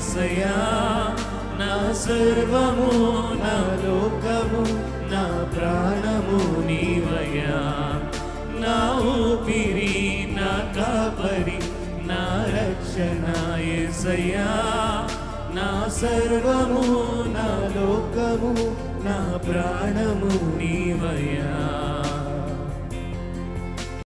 యేసయ్యా నా సర్వము నా లోకము నా ప్రాణము నీవయ్యా నా ఊపిరి నా కాపరి నా రక్షణ యేసయ్యా నా సర్వము నా లోకము నా ప్రాణము నీవయ్యా